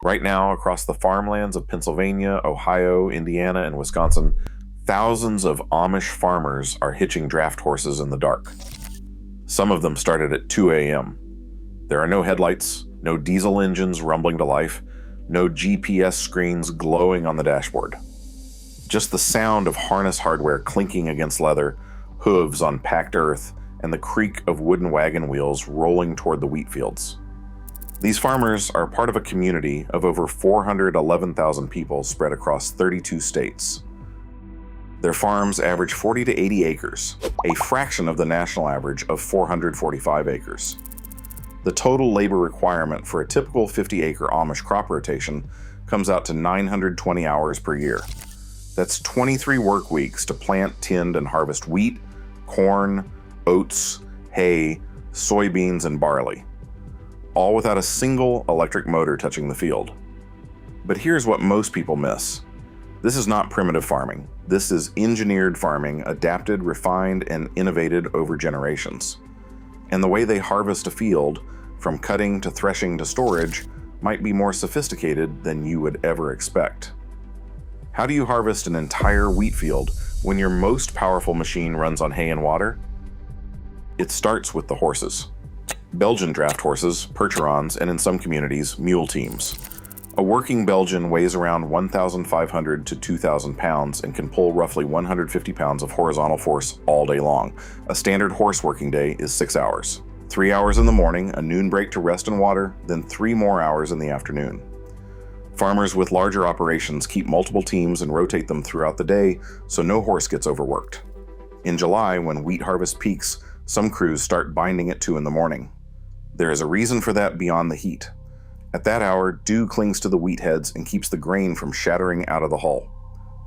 Right now, across the farmlands of Pennsylvania, Ohio, Indiana, and Wisconsin, thousands of Amish farmers are hitching draft horses in the dark. Some of them started at 2 a.m. There are no headlights, no diesel engines rumbling to life, no GPS screens glowing on the dashboard. Just the sound of harness hardware clinking against leather, hooves on packed earth, and the creak of wooden wagon wheels rolling toward the wheat fields. These farmers are part of a community of over 411,000 people spread across 32 states. Their farms average 40 to 80 acres, a fraction of the national average of 445 acres. The total labor requirement for a typical 50-acre Amish crop rotation comes out to 920 hours per year. That's 23 work weeks to plant, tend, and harvest wheat, corn, oats, hay, soybeans, and barley, all without a single electric motor touching the field. But here's what most people miss. This is not primitive farming. This is engineered farming, adapted, refined, and innovated over generations. And the way they harvest a field, from cutting to threshing to storage, might be more sophisticated than you would ever expect. How do you harvest an entire wheat field when your most powerful machine runs on hay and water? It starts with the horses. Belgian draft horses, percherons, and in some communities, mule teams. A working Belgian weighs around 1,500 to 2,000 pounds and can pull roughly 150 pounds of horizontal force all day long. A standard horse working day is 6 hours. 3 hours in the morning, a noon break to rest and water, then 3 more hours in the afternoon. Farmers with larger operations keep multiple teams and rotate them throughout the day so no horse gets overworked. In July, when wheat harvest peaks, some crews start binding at 2 in the morning. There is a reason for that beyond the heat. At that hour, dew clings to the wheat heads and keeps the grain from shattering out of the hull.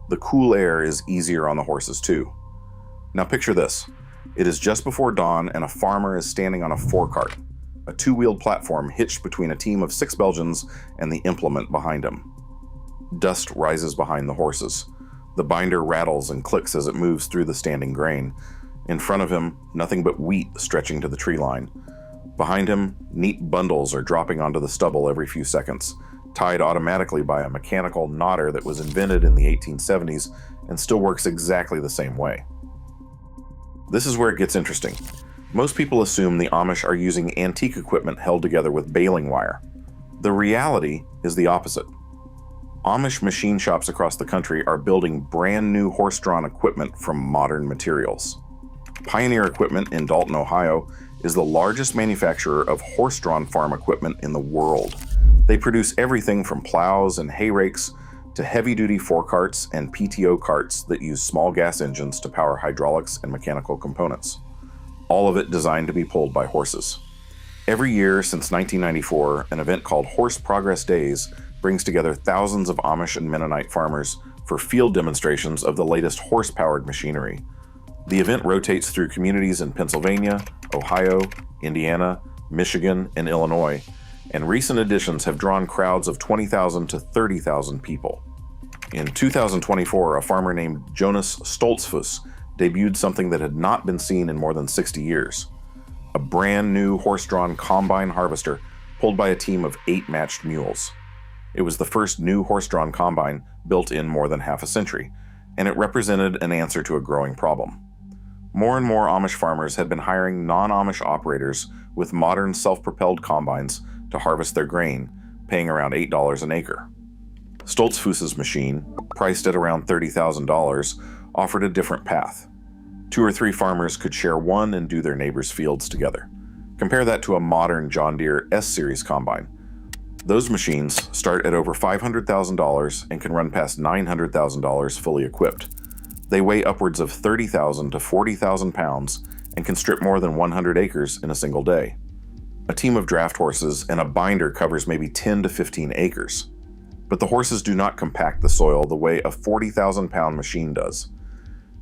The cool air is easier on the horses too. Now picture this. It is just before dawn and a farmer is standing on a forecart, a 2-wheeled platform hitched between a team of 6 Belgians and the implement behind him. Dust rises behind the horses. The binder rattles and clicks as it moves through the standing grain. In front of him, nothing but wheat stretching to the tree line. Behind him, neat bundles are dropping onto the stubble every few seconds, tied automatically by a mechanical knotter that was invented in the 1870s and still works exactly the same way. This is where it gets interesting. Most people assume the Amish are using antique equipment held together with baling wire. The reality is the opposite. Amish machine shops across the country are building brand new horse-drawn equipment from modern materials. Pioneer Equipment in Dalton, Ohio, is the largest manufacturer of horse-drawn farm equipment in the world. They produce everything from plows and hay rakes to heavy-duty forecarts and PTO carts that use small gas engines to power hydraulics and mechanical components. All of it designed to be pulled by horses. Every year since 1994, an event called Horse Progress Days brings together thousands of Amish and Mennonite farmers for field demonstrations of the latest horse-powered machinery. The event rotates through communities in Pennsylvania, Ohio, Indiana, Michigan, and Illinois, and recent editions have drawn crowds of 20,000 to 30,000 people. In 2024, a farmer named Jonas Stoltzfus debuted something that had not been seen in more than 60 years. A brand new horse-drawn combine harvester pulled by a team of 8 matched mules. It was the first new horse-drawn combine built in more than half a century, and it represented an answer to a growing problem. More and more Amish farmers had been hiring non-Amish operators with modern self-propelled combines to harvest their grain, paying around $8 an acre. Stoltzfus's machine, priced at around $30,000, offered a different path. 2 or 3 farmers could share one and do their neighbors' fields together. Compare that to a modern John Deere S-Series combine. Those machines start at over $500,000 and can run past $900,000 fully equipped. They weigh upwards of 30,000 to 40,000 pounds and can strip more than 100 acres in a single day. A team of draft horses and a binder covers maybe 10 to 15 acres. But the horses do not compact the soil the way a 40,000-pound machine does.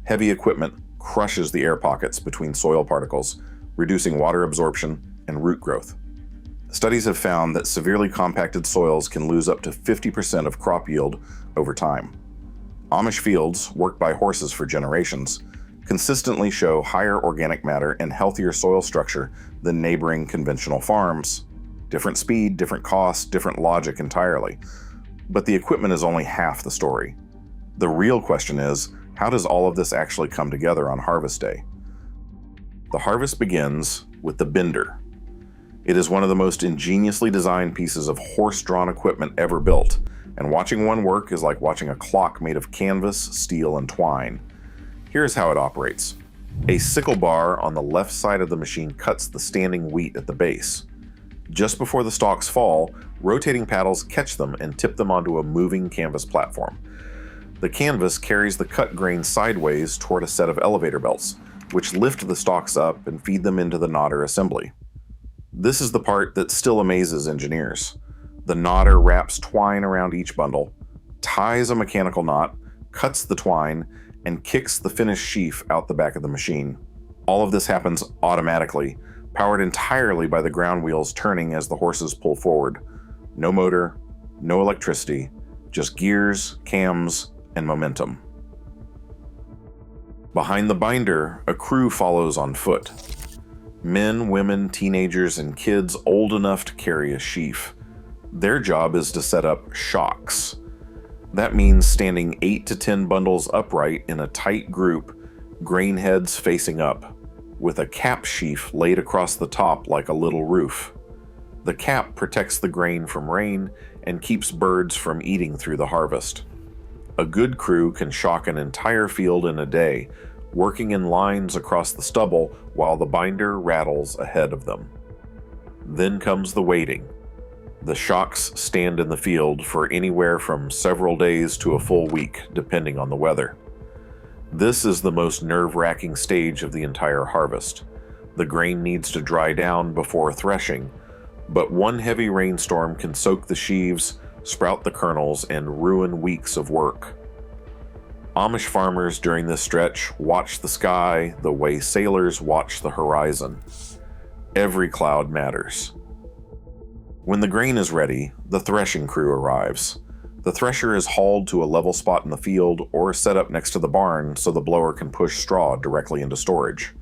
Heavy equipment crushes the air pockets between soil particles, reducing water absorption and root growth. Studies have found that severely compacted soils can lose up to 50% of crop yield over time. Amish fields, worked by horses for generations, consistently show higher organic matter and healthier soil structure than neighboring conventional farms. Different speed, different cost, different logic entirely. But the equipment is only half the story. The real question is, how does all of this actually come together on harvest day? The harvest begins with the bender. It is one of the most ingeniously designed pieces of horse-drawn equipment ever built, and watching one work is like watching a clock made of canvas, steel, and twine. Here's how it operates. A sickle bar on the left side of the machine cuts the standing wheat at the base. Just before the stalks fall, rotating paddles catch them and tip them onto a moving canvas platform. The canvas carries the cut grain sideways toward a set of elevator belts, which lift the stalks up and feed them into the nodder assembly. This is the part that still amazes engineers. The nodder wraps twine around each bundle, ties a mechanical knot, cuts the twine, and kicks the finished sheaf out the back of the machine. All of this happens automatically, powered entirely by the ground wheels turning as the horses pull forward. No motor, no electricity, just gears, cams, and momentum. Behind the binder, a crew follows on foot. Men, women, teenagers, and kids old enough to carry a sheaf. Their job is to set up shocks. That means standing 8 to 10 bundles upright in a tight group, grain heads facing up, with a cap sheaf laid across the top like a little roof. The cap protects the grain from rain and keeps birds from eating through the harvest. A good crew can shock an entire field in a day, working in lines across the stubble while the binder rattles ahead of them. Then comes the waiting. The shocks stand in the field for anywhere from several days to a full week, depending on the weather. This is the most nerve-wracking stage of the entire harvest. The grain needs to dry down before threshing, but one heavy rainstorm can soak the sheaves, sprout the kernels, and ruin weeks of work. Amish farmers during this stretch watch the sky the way sailors watch the horizon. Every cloud matters. When the grain is ready, the threshing crew arrives. The thresher is hauled to a level spot in the field or set up next to the barn so the blower can push straw directly into storage.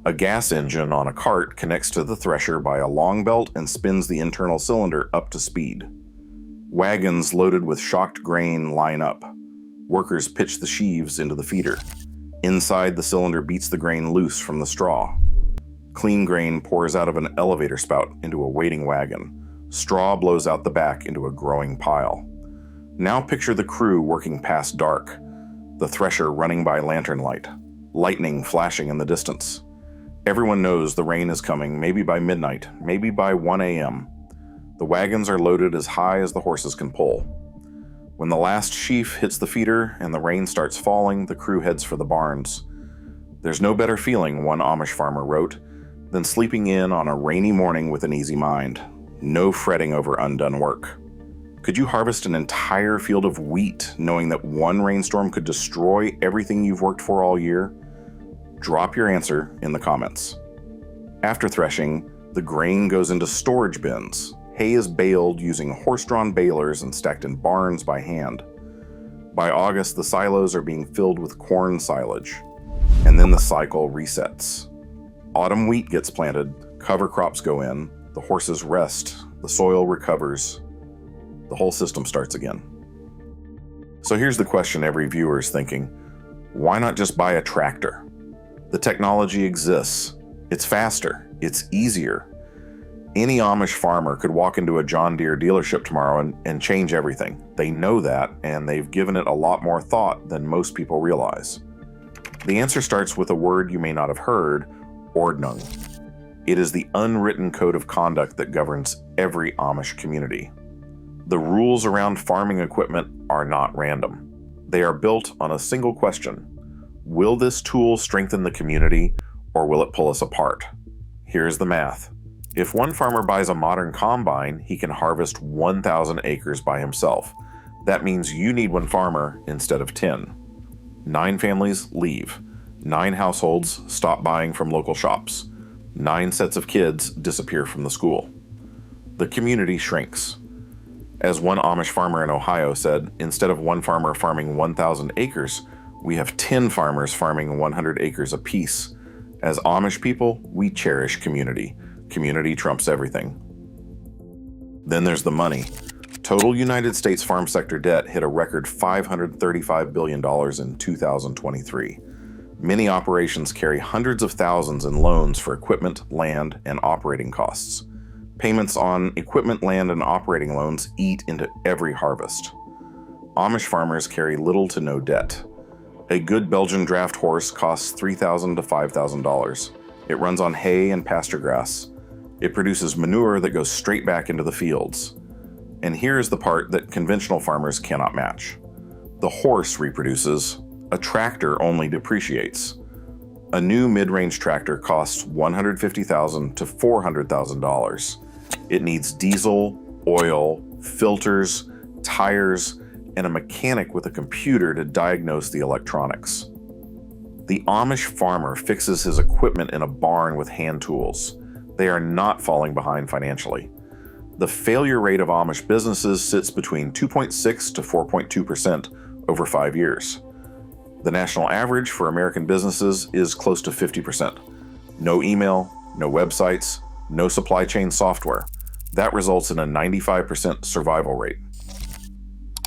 A gas engine on a cart connects to the thresher by a long belt and spins the internal cylinder up to speed. Wagons loaded with shocked grain line up. Workers pitch the sheaves into the feeder. Inside, the cylinder beats the grain loose from the straw. Clean grain pours out of an elevator spout into a waiting wagon. Straw blows out the back into a growing pile. Now picture the crew working past dark, the thresher running by lantern light, lightning flashing in the distance. Everyone knows the rain is coming, maybe by midnight, maybe by 1 a.m. The wagons are loaded as high as the horses can pull. When the last sheaf hits the feeder and the rain starts falling, the crew heads for the barns. There's no better feeling, one Amish farmer wrote, than sleeping in on a rainy morning with an easy mind. No fretting over undone work. Could you harvest an entire field of wheat knowing that one rainstorm could destroy everything you've worked for all year? Drop your answer in the comments. After threshing, the grain goes into storage bins. Hay is baled using horse-drawn balers and stacked in barns by hand. By August, the silos are being filled with corn silage, and then the cycle resets. Autumn wheat gets planted, cover crops go in, the horses rest, the soil recovers, the whole system starts again. So here's the question every viewer is thinking: why not just buy a tractor? The technology exists. It's faster. It's easier. Any Amish farmer could walk into a John Deere dealership tomorrow and change everything. They know that, and they've given it a lot more thought than most people realize. The answer starts with a word you may not have heard: ordnung. It is the unwritten code of conduct that governs every Amish community. The rules around farming equipment are not random. They are built on a single question: will this tool strengthen the community, or will it pull us apart? Here's the math. If one farmer buys a modern combine, he can harvest 1,000 acres by himself. That means you need one farmer instead of 10. 9 families leave. 9 households stop buying from local shops. 9 sets of kids disappear from the school. The community shrinks. As one Amish farmer in Ohio said, instead of one farmer farming 1,000 acres, we have 10 farmers farming 100 acres apiece. As Amish people, we cherish community. Community trumps everything. Then there's the money. Total United States farm sector debt hit a record $535 billion in 2023. Many operations carry hundreds of thousands in loans for equipment, land, and operating costs. Payments on equipment, land, and operating loans eat into every harvest. Amish farmers carry little to no debt. A good Belgian draft horse costs $3,000 to $5,000. It runs on hay and pasture grass. It produces manure that goes straight back into the fields. And here's the part that conventional farmers cannot match. The horse reproduces. A tractor only depreciates. A new mid-range tractor costs $150,000 to $400,000. It needs diesel, oil, filters, tires, and a mechanic with a computer to diagnose the electronics. The Amish farmer fixes his equipment in a barn with hand tools. They are not falling behind financially. The failure rate of Amish businesses sits between 2.6 to 4.2% over 5 years. The national average for American businesses is close to 50%. No email, no websites, no supply chain software. That results in a 95% survival rate.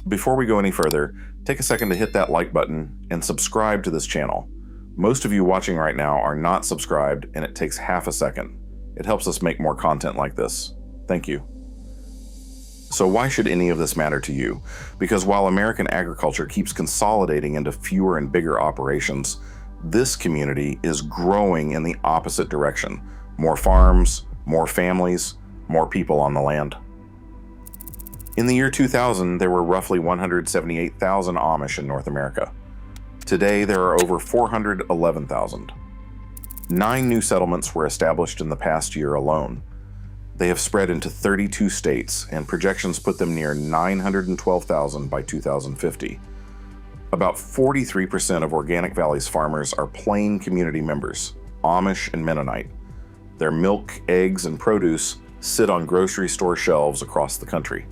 Before we go any further, take a second to hit that like button and subscribe to this channel. Most of you watching right now are not subscribed, and it takes half a second. It helps us make more content like this. Thank you. So why should any of this matter to you? Because while American agriculture keeps consolidating into fewer and bigger operations, this community is growing in the opposite direction. More farms, more families, more people on the land. In the year 2000, there were roughly 178,000 Amish in North America. Today, there are over 411,000. 9 new settlements were established in the past year alone. They have spread into 32 states, and projections put them near 912,000 by 2050. About 43% of Organic Valley's farmers are plain community members, Amish and Mennonite. Their milk, eggs, and produce sit on grocery store shelves across the country.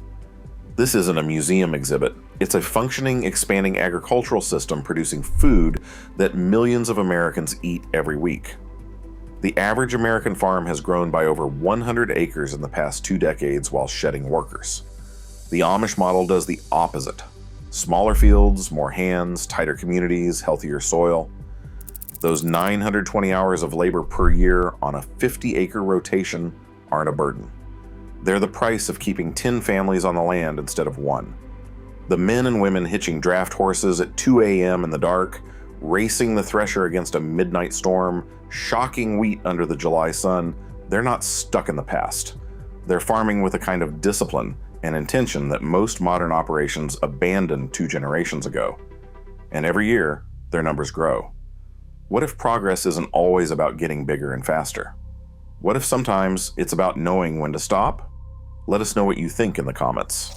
This isn't a museum exhibit. It's a functioning, expanding agricultural system producing food that millions of Americans eat every week. The average American farm has grown by over 100 acres in the past 2 decades while shedding workers. The Amish model does the opposite. Smaller fields, more hands, tighter communities, healthier soil. Those 920 hours of labor per year on a 50-acre rotation aren't a burden. They're the price of keeping 10 families on the land instead of 1. The men and women hitching draft horses at 2 a.m. in the dark, racing the thresher against a midnight storm, shocking wheat under the July sun, they're not stuck in the past. They're farming with a kind of discipline and intention that most modern operations abandoned 2 generations ago. And every year, their numbers grow. What if progress isn't always about getting bigger and faster? What if sometimes it's about knowing when to stop? Let us know what you think in the comments.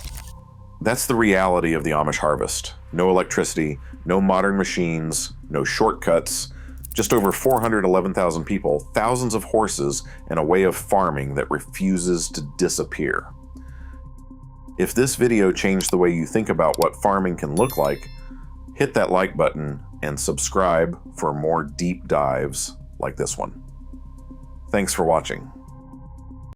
That's the reality of the Amish harvest. No electricity, no modern machines, no shortcuts, just over 411,000 people, thousands of horses, and a way of farming that refuses to disappear. If this video changed the way you think about what farming can look like, hit that like button and subscribe for more deep dives like this one. Thanks for watching.